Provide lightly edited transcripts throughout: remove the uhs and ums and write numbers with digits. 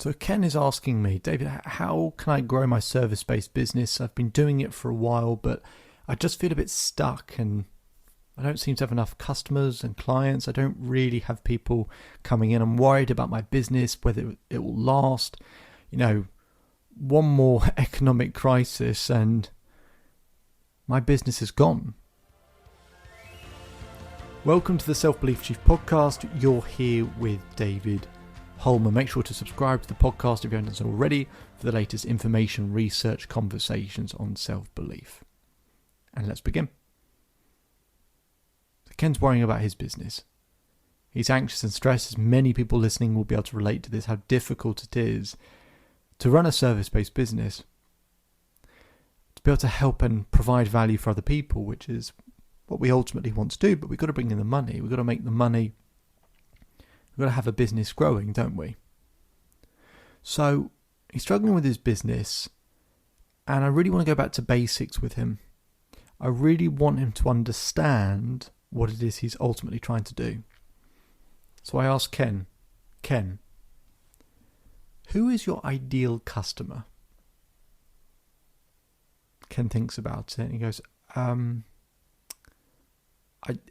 So Ken is asking me, David, how can I grow my service-based business? I've been doing it for a while, but I just feel a bit stuck and I don't seem to have enough customers and clients. I don't really have people coming in. I'm worried about my business, whether it will last. One more economic crisis and my business is gone. Welcome to the Self-Belief Chief podcast. You're here with David Holman. Make sure to subscribe to the podcast if you haven't done so already for the latest information, research, conversations on self-belief. And let's begin. So Ken's worrying about his business. He's anxious and stressed, as many people listening will be able to relate to this, how difficult it is to run a service-based business, to be able to help and provide value for other people, which is what we ultimately want to do, but we've got to bring in the money. We've got to make the money. We've got to have a business growing, don't we? So he's struggling with his business, and I really want to go back to basics with him. I really want him to understand what it is he's ultimately trying to do. So I asked Ken, who is your ideal customer? Ken thinks about it and he goes,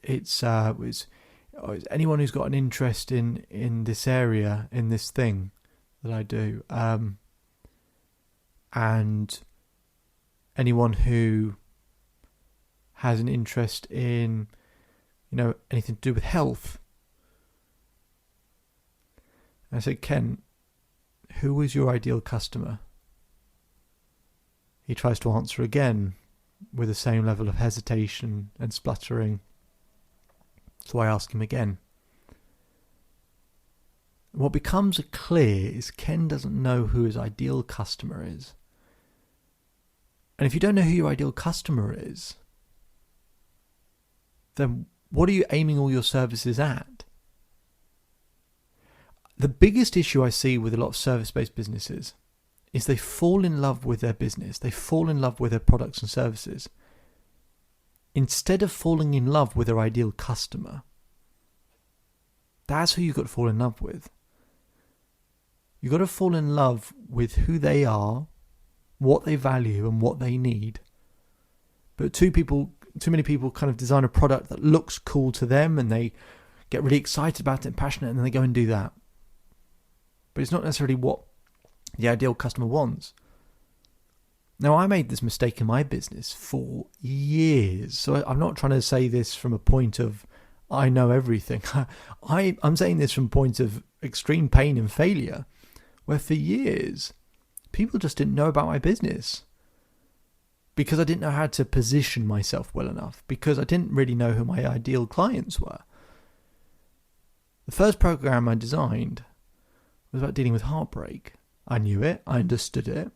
it's anyone who's got an interest in this area, in this thing that I do, and anyone who has an interest in, anything to do with health. And I said, Ken, who is your ideal customer? He tries to answer again with the same level of hesitation and spluttering. So I ask him again. What becomes clear is Ken doesn't know who his ideal customer is. And if you don't know who your ideal customer is, then what are you aiming all your services at? The biggest issue I see with a lot of service-based businesses is they fall in love with their business. They fall in love with their products and services, instead of falling in love with their ideal customer. That's who you've got to fall in love with. You've got to fall in love with who they are, what they value and what they need. But too many people kind of design a product that looks cool to them and they get really excited about it and passionate and then they go and do that. But it's not necessarily what the ideal customer wants. Now, I made this mistake in my business for years. So I'm not trying to say this from a point of, I know everything. I'm saying this from a point of extreme pain and failure, where for years, people just didn't know about my business. Because I didn't know how to position myself well enough. Because I didn't really know who my ideal clients were. The first program I designed was about dealing with heartbreak. I knew it, I understood it,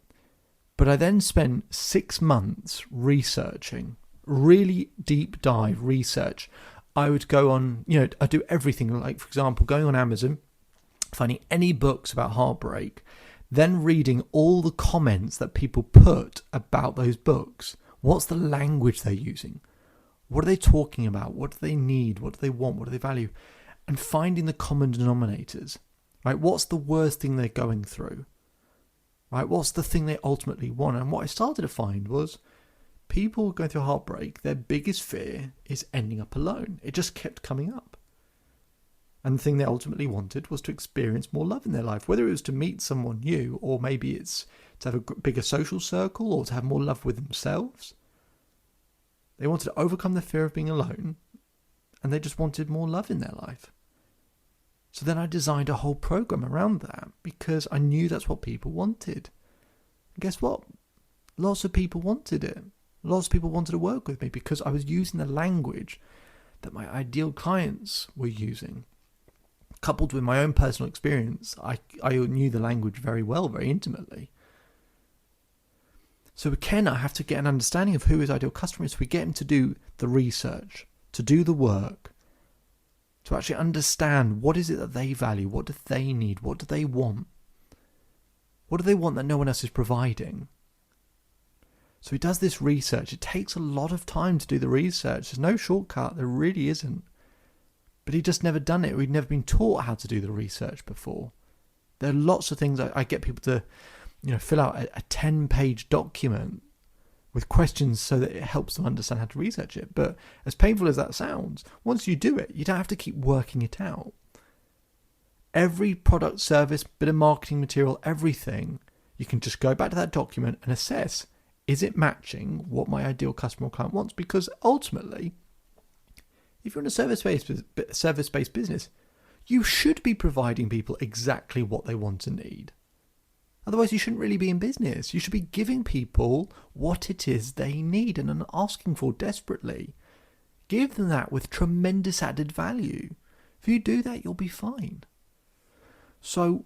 but I then spent 6 months researching, really deep dive research. I would go on, I do everything, like for example, going on Amazon, finding any books about heartbreak, then reading all the comments that people put about those books. What's the language they're using? What are they talking about? What do they need? What do they want? What do they value? And finding the common denominators. Right, what's the worst thing they're going through? Right, what's the thing they ultimately want? And what I started to find was people going through heartbreak, their biggest fear is ending up alone. It just kept coming up. And the thing they ultimately wanted was to experience more love in their life, whether it was to meet someone new or maybe it's to have a bigger social circle or to have more love with themselves. They wanted to overcome the fear of being alone and they just wanted more love in their life. So then I designed a whole program around that because I knew that's what people wanted. And guess what? Lots of people wanted it. Lots of people wanted to work with me because I was using the language that my ideal clients were using. Coupled with my own personal experience, I knew the language very well, very intimately. So with Ken, I have to get an understanding of who his ideal customer is. We get him to do the research, to do the work, to actually understand what is it that they value, what do they need, what do they want? What do they want that no one else is providing? So he does this research. It takes a lot of time to do the research. There's no shortcut, there really isn't. But he'd just never done it, or he'd never been taught how to do the research before. There are lots of things I get people to, fill out a 10-page document with questions so that it helps them understand how to research it. But as painful as that sounds, once you do it, you don't have to keep working it out. Every product, service, bit of marketing material, everything, you can just go back to that document and assess, is it matching what my ideal customer or client wants? Because ultimately, if you're in a service-based business, you should be providing people exactly what they want and need. Otherwise, you shouldn't really be in business. You should be giving people what it is they need and are asking for desperately. Give them that with tremendous added value. If you do that, you'll be fine. So,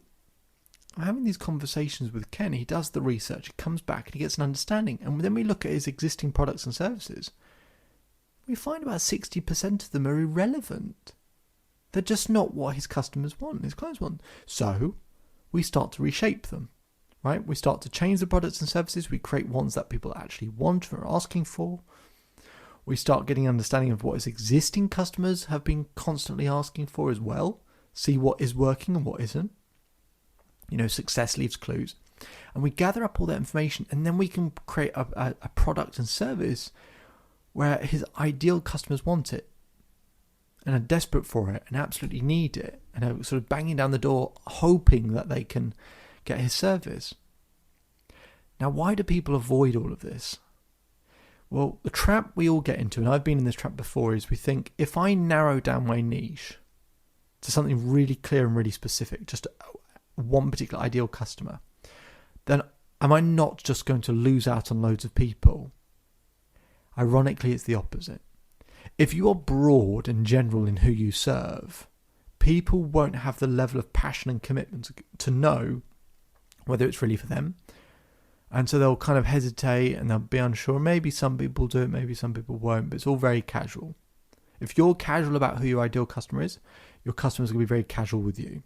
I'm having these conversations with Ken. He does the research, he comes back and he gets an understanding. And then we look at his existing products and services. We find about 60% of them are irrelevant. They're just not what his customers want, his clients want. So, we start to reshape them. Right? We start to change the products and services. We create ones that people actually want or are asking for. We start getting an understanding of what his existing customers have been constantly asking for as well. See what is working and what isn't. Success leaves clues. And we gather up all that information, and then we can create a product and service where his ideal customers want it and are desperate for it and absolutely need it and are sort of banging down the door hoping that they can get his service. Now, why do people avoid all of this? Well, the trap we all get into, and I've been in this trap before, is we think if I narrow down my niche to something really clear and really specific, just one particular ideal customer, then am I not just going to lose out on loads of people? Ironically, it's the opposite. If you are broad and general in who you serve, people won't have the level of passion and commitment to know whether it's really for them. And so they'll kind of hesitate and they'll be unsure. Maybe some people do it, maybe some people won't, but it's all very casual. If you're casual about who your ideal customer is, your customers are going to be very casual with you.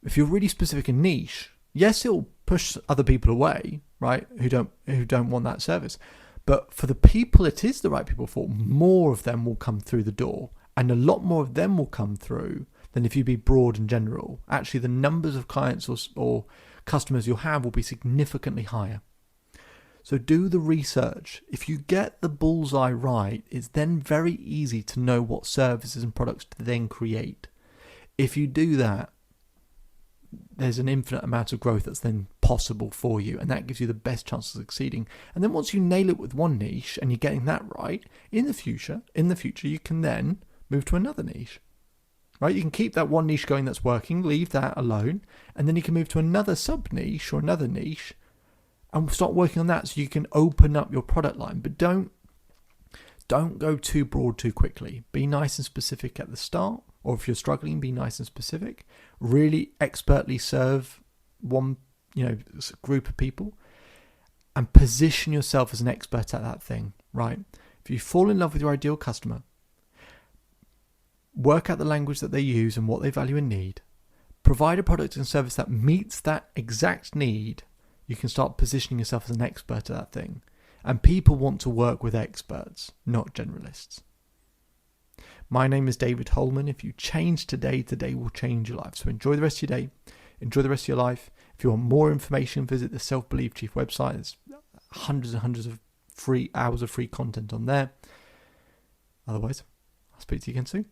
If you're really specific and niche, yes, it'll push other people away, right, who don't want that service. But for the people it is the right people for, more of them will come through the door, and a lot more of them will come through than if you be broad and general. Actually, the numbers of clients or customers you'll have will be significantly higher. So do the research. If you get the bullseye right, it's then very easy to know what services and products to then create. If you do that, there's an infinite amount of growth that's then possible for you, and that gives you the best chance of succeeding. And then once you nail it with one niche and you're getting that right, in the future you can then move to another niche. Right? You can keep that one niche going that's working, leave that alone, and then you can move to another sub-niche or another niche and start working on that so you can open up your product line. But don't go too broad too quickly. Be nice and specific at the start, or if you're struggling, be nice and specific. Really expertly serve one group of people and position yourself as an expert at that thing, right? If you fall in love with your ideal customer, work out the language that they use and what they value and need, provide a product and service that meets that exact need, you can start positioning yourself as an expert at that thing. And people want to work with experts, not generalists. My name is David Holman. If you change today, today will change your life. So enjoy the rest of your day. Enjoy the rest of your life. If you want more information, visit the Self-Believe Chief website. There's hundreds and hundreds of free hours of free content on there. Otherwise, I'll speak to you again soon.